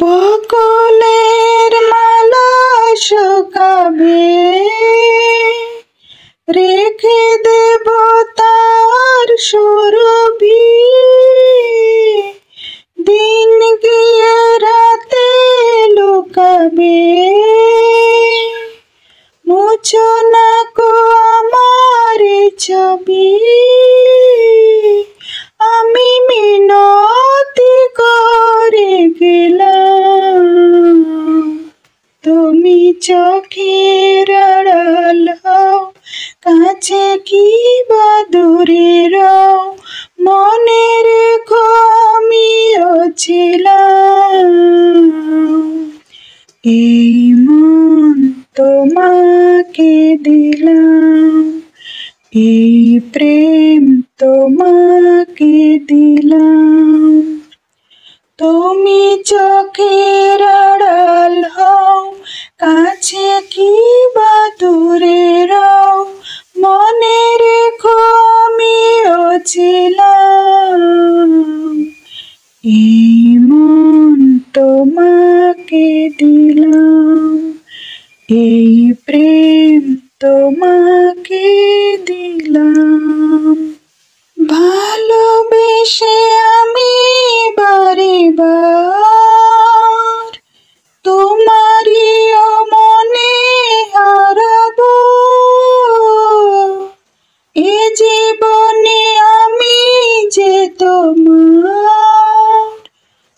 বকুলের মালা শুকাবে, রেখে দেব তার সুরভি। দিন গিয়ে রাতে লুকাবে, মুছো না কো আমার ছবি। আমি মিনতি করে গেলাম, তুমি চোখের আড়াল হও, কাছে কি বা দূরে রও। মনে রেখো আমিও ছিলাম, এই মন তোমাকে দিলাম, এই প্রেম তোমাকে দিলাম। তুমি চোখের আড়াল হও, কাছে কি বা দূরে রও। মনে রেখো আমিও ছিলাম, এই মন তোমাকে দিলাম, এই প্রেম তোমাকে দিলাম। ভালোবেসে আমি বারে বার তোমারই মনে হারাবো। এ জীবনে আমি যে তোমার,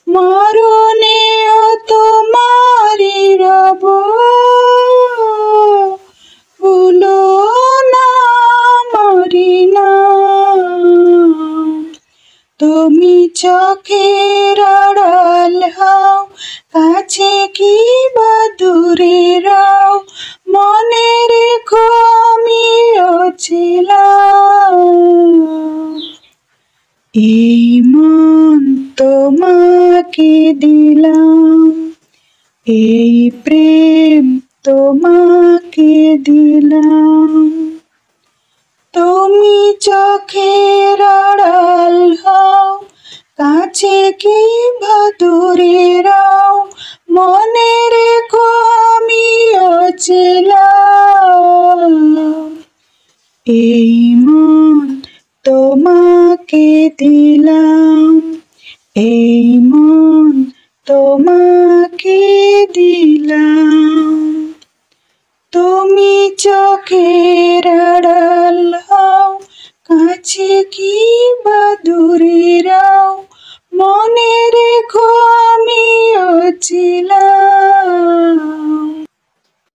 মরণেও তোমারই রব। ভুলো না মরি না, তুমি চোখের আড়াল হও, কাছে কি বা দূরে রও। মনে রেখো আমিও ছিলাম, এই মন তোমাকে দিলাম, এই প্রেম তোমাকে দিলাম। তুমি চোখের আড়াল হও, কাছে কি বা দূরে রও। মনে রেখো আমিও ছিলাম, এই মন তোমাকে দিলাম, এই মন তোমাকে দিলাম। তুমি চোখের আড়াল হও, কাছে কি বা দূরে রও। মনে রেখো